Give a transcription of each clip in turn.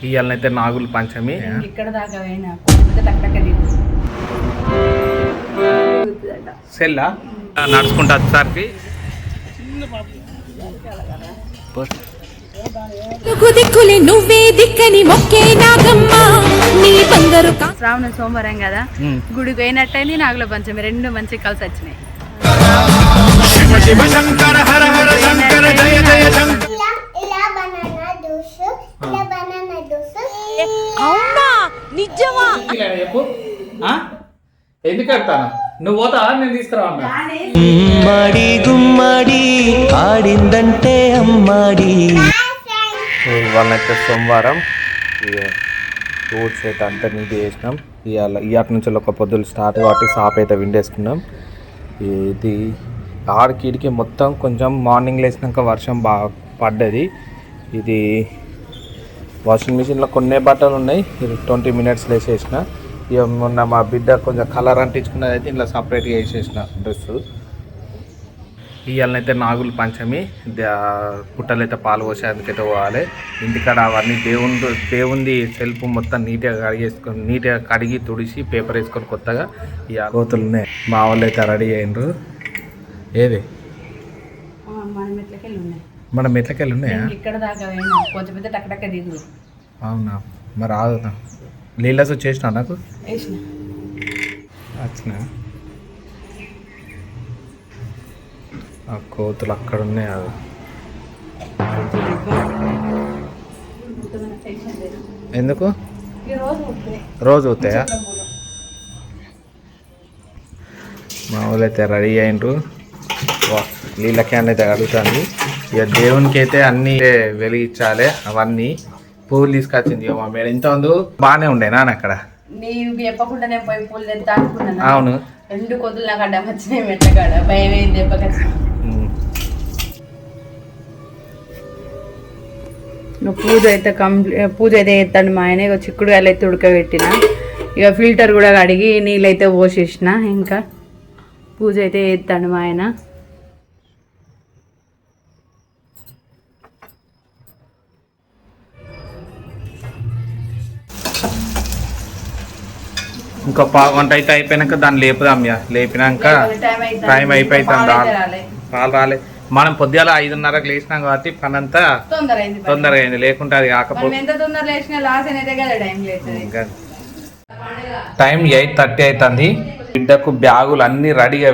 ఇవాళనైతే నాగుల పంచమి. ఇక్కడ దాకా సెల్లా నడుచుకుంటా వచ్చేసరికి నువ్వే దిక్కని మొక్కే నాగమ్మ నీ బంగారు. శ్రావణ సోమవారం కదా, గుడికి పోయినట్టయింది, నాగుల పంచమి రెండు మంచి కలిసి వచ్చినాయి. ఎందుకు వెళ్తాను? నువ్వు పోతా, నేను తీసుకురా. గుమ్మడి గుమ్మడి ఆడిందంటే అమ్మాడి. వాళ్ళైతే సోమవారం ఫ్రూట్స్ అయితే అంతా నీట్ చేసినాం. ఇవాటి నుంచి ఒక పొద్దులు స్టార్ట్ కాబట్టి షాప్ అయితే విండేసుకున్నాం. ఇది ఆడికి మొత్తం కొంచెం మార్నింగ్ లేచినాక వర్షం బాగా పడ్డది. ఇది వాషింగ్ మిషన్లో కొన్ని బట్టలు ఉన్నాయి, ఇది 20 minutes వేసేసిన. ఇక మొన్న మా బిడ్డ కొంచెం కలర్ అంటించుకున్నది అయితే ఇంట్లో సపరేట్గా వేసేసిన డ్రెస్సు. ఇవాళనైతే నాగుల పంచమి, పుట్టలు అయితే పాలు పోసే అందుకైతే పోవాలి. ఇంటికాడ అవన్నీ దేవుంది సెల్ఫ్ మొత్తం నీట్గా కడిగి తుడిసి పేపర్ వేసుకొని కొత్తగా ఇక కోతులు ఉన్నాయి. మా వాళ్ళు అయితే రెడీ అయ్యిండ్రు. ఏది మన మెట్లకెళ్ళి ఉన్నాయా? ఇక్కడ దాకా కొంచెం పెద్ద టక్ దిగు. అవునా, మరి ఆగుతా. నీళ్ళస్ వచ్చేసిన నాకు వచ్చిన. ఆ కోతులు అక్కడ ఉన్నాయి. అది ఎందుకు రోజు అవుతాయా? మా వాళ్ళు అయితే రెడీ అయిండ్రు. నీళ్ళ క్యాన్ అయితే అడుగుతుంది. ఇక దేవునికి అయితే అన్నీ వెలిగించాలి. అవన్నీ పువ్వులు తీసుకొచ్చింది మా మేడం. ఇంత ముందు బాగానే ఉండేనా అక్కడ? నీవు చెప్పకుండా నేను పోయి పూలు తెస్తా అనుకున్నాను. అవును, రెండు కొద్దులు నాకు అడ్డం వచ్చినాయి మెట్టగాడ, భయం అయింది దెబ్బకి. పూజ అయితే చేస్తాను మా ఆయన. ఇక చిక్కుడుకాయలు అయితే ఉడకబెట్టిన, ఇక ఫిల్టర్ కూడా కడిగి నీళ్ళైతే పోసేసిన. ఇంకా పూజ అయితే చేస్తాను మా ఆయన. ఇంకా పావుగంట అయితే అయిపోయినాక దాన్ని లేపుదాం. లేపినాక టైం అయిపోతుంది. పాలు రాలే. మనం పొద్దుగాల 5:30కి లేచినాం కాబట్టి పని అంతా తొందరగా అయింది. లేకుంటే అది కాకపోతే టైం 8:30 అవుతుంది. బిడ్డకు బ్యాగులు అన్నీ రెడీగా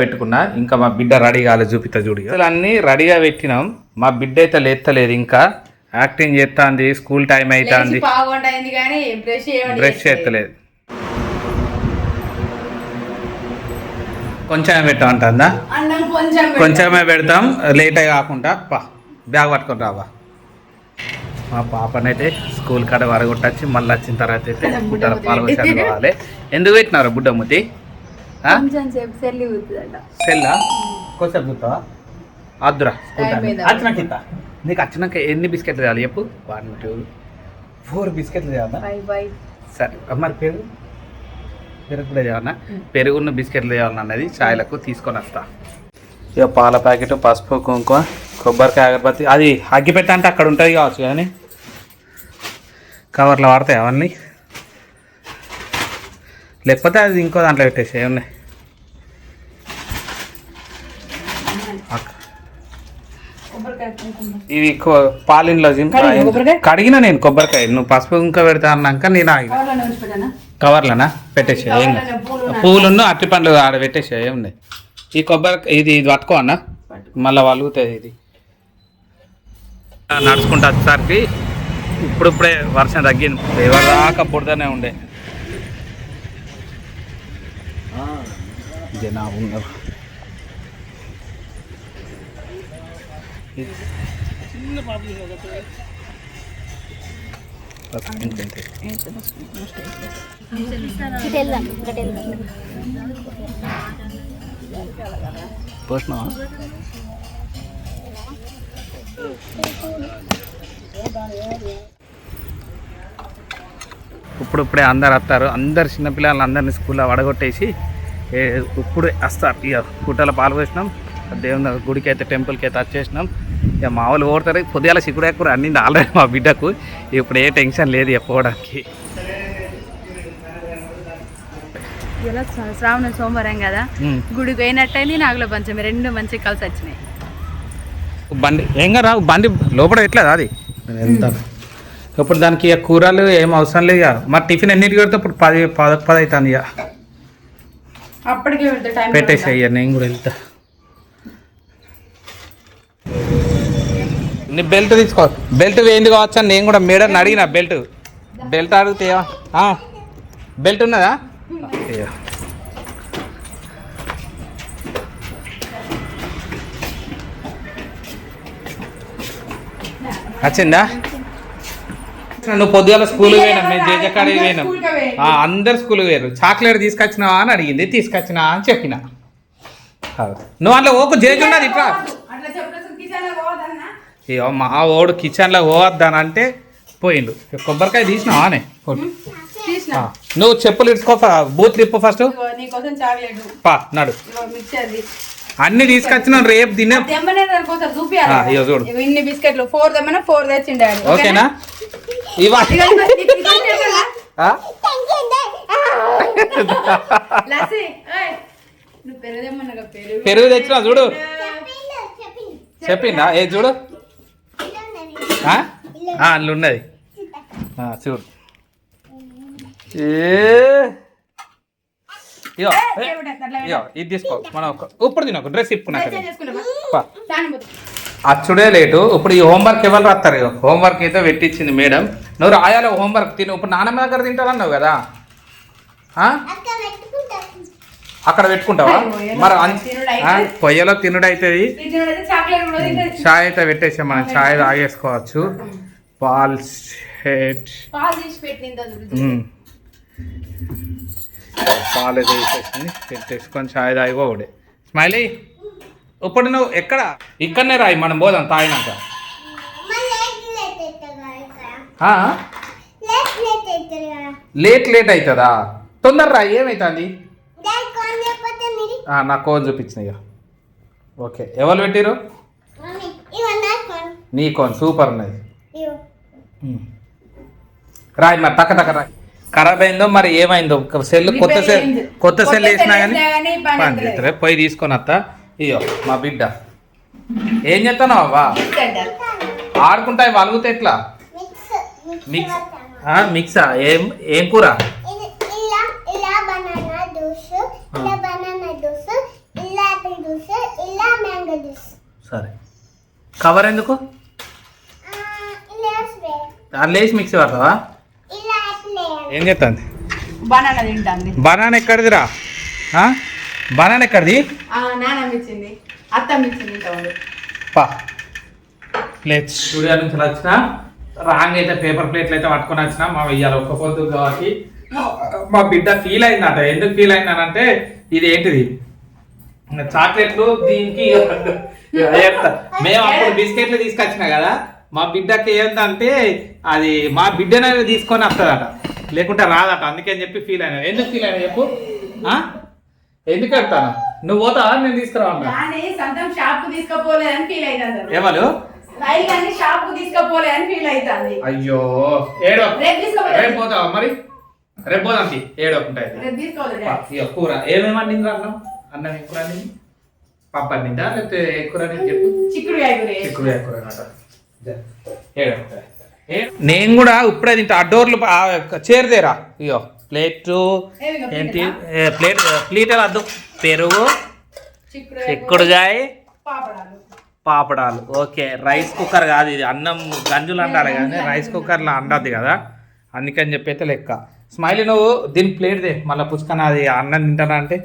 పెట్టుకున్నా. ఇంకా మా బిడ్డ రెడీ కాలేదు, చూపిస్తా చూడు. అన్నీ రెడీగా పెట్టినాం. మా బిడ్డ అయితే లేస్తలేదు, ఇంకా యాక్టింగ్ చేస్తుంది. స్కూల్ టైం అవుతుంది, బ్రష్ చేస్తలేదు. కొంచెమే పెట్టామంటుందా? కొంచెమే పెడతాం, లేట్ అయి కాకుండా. బ్యాగ్ పట్టుకొని రావా. మా పాపనైతే స్కూల్ కాడ వరగొట్టచ్చి మళ్ళీ వచ్చిన తర్వాత అయితే బుట్టల పాల్గొని కావాలి. ఎందుకు పెట్టినారు బుడ్డమ్మతి? సెల్లా కొంచెం చూస్తావా? అద్దురా వచ్చినాక నీకు వచ్చినాక ఎన్ని బిస్కెట్లు కావాలి చెప్పు? 1 2 4 బిస్కెట్లు కావాలా? సరే, మరి పెరుగు కూడా కావాలన్నా? పెరుగున్న బిస్కెట్లు కావాలన్నది చాయ్లకు తీసుకొని వస్తా. ఇక పాల ప్యాకెట్, పసుపు, కుంకుమ, కొబ్బరికాయ, అగరబత్తి. అది అగ్గిపెట్ట అంటే అక్కడ ఉంటుంది కావచ్చు కానీ కవర్లో వాడతాయి అవన్నీ. లేకపోతే అది ఇంకో దాంట్లో పెట్టేసి ఏమున్నాయి. ఇవి పాలిన్లో కడిగిన నేను కొబ్బరికాయ. నువ్వు పసుపు ఇంకా పెడతా అన్నాక నేను ఆగిన. కవర్లనా పెట్టేసా? ఏం పువ్వులున్న అట్టి పండ్లు ఆడ పెట్టేసా? ఏమున్నాయి ఈ కొబ్బరి ఇది పట్టుకో అన్న, మళ్ళీ వలుగుతుంది. ఇది నడుచుకుంటా వచ్చేసరికి ఇప్పుడిప్పుడే వర్షం తగ్గింది. ఎవరి దాకా బుడదనే ఉండే. జనా ఉన్నారు. పోషణ ఇప్పుడిప్పుడే అందరు వస్తారు. అందరు చిన్నపిల్లలు అందరినీ స్కూల్లో వడగొట్టేసి ఇప్పుడు వస్తారు. ఇక పుట్టలో పాల్గొచ్చినాం. దేవుని గుడికి అయితే టెంపుల్కి అయితే వచ్చేసినాం. ఇక మామూలు ఓడతారు పొద్దుగాల చిక్కుడు అన్ని ఆల్రెడీ మా బిడ్డకు ఇప్పుడు ఏ టెన్షన్ లేదు చెప్పడానికి. ఇలా శ్రావణ సోమవారం కదా, గుడికి పోయినట్టయింది, నాగుల పంచమి రెండు మంచిగా కలిసి వచ్చినాయి. బండి ఏం కదా బండి లోపల పెట్టలేదు అది వెళ్తాను ఇప్పుడు దానికి ఇక కూరలు ఏం అవసరం లేదు. ఇక మరి టిఫిన్ ఎన్నిటికి పెడితే ఇప్పుడు 10 అవుతుంది. ఇక అప్పటికే పెట్టేసాయ్యా నేను కూడా వెళ్తా. నీ బెల్ట్ తీసుకో, బెల్ట్ వేయింది కావచ్చు అని నేను కూడా మేడం అడిగిన బెల్ట్ అడిగితే బెల్ట్ ఉన్నదా? వచ్చిందా? నువ్వు పొద్దుగాల స్కూల్కి పోయినాం, మేము జేజకాడికి పోయినాం, అందరు స్కూల్కి పోయారు. చాక్లెట్ తీసుకొచ్చినావా అని అడిగింది, తీసుకొచ్చినా అని చెప్పిన. నువ్వు అందులో ఓకు జేజు ఉన్నది ఇట్లా ఇక మా ఓడు కిచెన్లో పోవద్దానంటే పోయిండు. కొబ్బరికాయ తీసినావా అని నువ్వు చెప్పులు ఇడుచుకో, బూత్ తిప్పు ఫస్ట్ పా నడు. అన్ని తీసుకొచ్చినాం రేపు తినే చూడు. ఇన్ని బిస్కెట్లు 4 తెమ్మన్నా 4 తెచ్చిండే. ఓకేనా? పెరుగు తెచ్చినా చూడు, చెప్పిందా? ఏ చూడు అందులో ఉన్నది చూడు. ఇది తీసుకో, మనం ఇప్పుడు తినకు, డ్రెస్ ఇప్పుకున్నాక అచ్చుడే లేటు. ఇప్పుడు ఈ హోంవర్క్ ఎవరు రాస్తారు? హోంవర్క్ అయితే పెట్టించింది మేడం, నువ్వు రాయాలి హోంవర్క్. తిను ఇప్పుడు నాన్నమ్మ దగ్గర తింటారన్నావు కదా, అక్కడ పెట్టుకుంటావా? మరి పొయ్యలో తినుడు అవుతుంది. చాయ్ అయితే పెట్టేసాం, మనం చాయ్ తాగేసుకోవచ్చు. పాలు పాలు వేసేసి పెట్టేసుకొని చాయ్ తాగిపోడే. స్మైలీ ఇప్పుడు నువ్వు ఎక్కడ? ఇక్కడనే రాయి, మనం పోదాం తాగినాక. లేట్ అవుతుందా? తొందర రాయి, ఏమవుతుంది? నా కోన్ చూపించిన. ఇక ఓకే, ఎవరు పెట్టిరు? నీ కోన్ సూపర్ ఉన్నది. రాయి మరి, తక్క రాయి. ఖరాబ్ అయిందో మరి ఏమైందో, సెల్ కొత్త సెల్ వేసినా కానీ పని చేస్తారే. పోయి తీసుకొని వస్తా. ఇయ్యో మా బిడ్డ ఏం చేస్తాను అవ్వా? ఆడుకుంటా వలుగుతా ఎట్లా? మిక్సా? ఏం కూర? సరే, కవర్ ఎందుకు? దాంట్లో వేసి మిక్సీ పడతావా? ఏం చేస్తుంది? బనానా తింటాంది. బనానా ఎక్కడిదిరా? బనానా ఎక్కడిది? పా ప్లేట్స్ స్టూడియో నుంచి వచ్చిన రాంగ్ అయితే పేపర్ ప్లేట్లు అయితే పట్టుకొని వచ్చిన. మా వెయ్యాలి ఒక్క పొద్దు కాబట్టి మా బిడ్డ ఫీల్ అయిందట. ఎందుకు ఫీల్ అయిందనంటే ఇది ఏంటిది చాక్లెట్లు, దీనికి మేము అప్పుడు బిస్కెట్లు తీసుకొచ్చినా కదా, మా బిడ్డకి ఏంటంటే అది మా బిడ్డనే తీసుకొని వస్తుందట, లేకుంటే రాదట. అందుకని చెప్పి ఫీల్ అయినా. ఎందుకు ఫీల్ అయినా చెప్పు? ఎందుకు వెళ్తాను? నువ్వు పోతావా? నేను తీసుకురావన్నా. ఎవరు? అయ్యో రేపు పోతావా మరి? రేపు పోదాం, ఏడోకుంటాయి. కూర ఏమేమి వండింది? అన్నం ఏం కూర? పప్పు వండిందా లేకపోతే ఏ కూర చెప్పు? చిక్కుడుకాయ కూర అన్నమాట. నేను కూడా ఇప్పుడే తింటా. అడ్డోర్లు చేరుదేరా. ఇయో ప్లేటు ఏంటి? ప్లేట్ వద్దు. పెరుగు, చిక్కుడుకాయ, పాపడాలు. ఓకే, రైస్ కుక్కర్ కాదు ఇది, అన్నం గంజులు అంటారు కానీ రైస్ కుక్కర్లో అండద్ది కదా, అందుకని చెప్పి అయితే లెక్క. స్మైలీ నువ్వు దీని ప్లేట్దే మళ్ళీ పుచ్చుకొని అది అన్నం తింటానా అంటే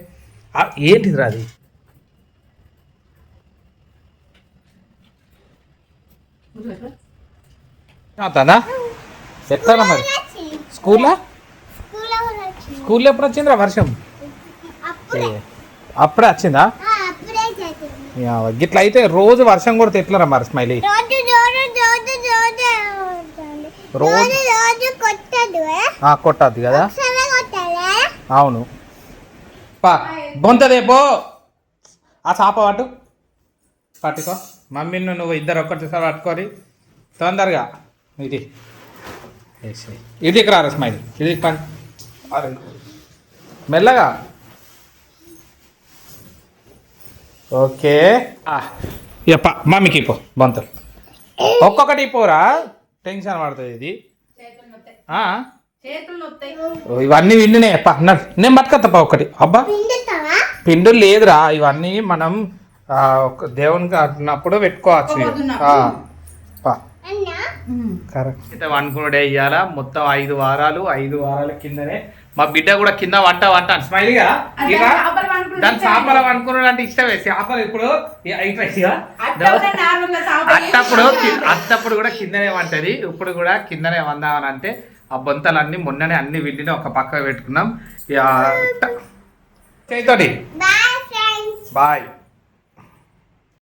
ఏంటిది అది? అవుతుందా? ఎట్లా మరి స్కూల్లో ఎప్పుడు వచ్చిందిరా వర్షం? అప్పుడే వచ్చిందా? గిట్లా అయితే రోజు వర్షం కొడితే ఎట్లరా మరి స్మైలీ? కొట్టద్దు కదా? అవును. బొంతదే పో. ఆ చాప పట్టుకో. మమ్మీని నువ్వు ఇద్దరు ఒక్కటిసారి పట్టుకొని తొందరగా ఇది ఇదికి రారా స్మైల్ ఇది పని మెల్లగా ఓకే ఇప్ప మమ్మీకి పో బంతులు ఒక్కొక్కటి పోరా టెన్షన్ పడుతుంది ఇది ఇవన్నీ విండినే అప్ప అన్నాడు నేను పట్టుకొత్తప్ప ఒకటి అబ్బా పిండులు లేదురా ఇవన్నీ మనం దేవునికి అన్నప్పుడు పెట్టుకోవచ్చు కరెక్ట్ అనుకున్నాడే ఇయ్యాల మొత్తం 5 వారాలు 5 వారాల కిందనే మా బిడ్డ కూడా కింద వంట స్మైల్గా ఇక దాని చేపలు అనుకున్నాడు అంటే ఇష్టమే చేపలు ఇప్పుడు అత్తప్పుడు కూడా కిందనే వంటది ఇప్పుడు కూడా కిందనే వందామని అంటే ఆ బొంతలన్నీ మొన్ననే అన్ని విండిని ఒక పక్క పెట్టుకున్నాం చేతోటి బాయ్.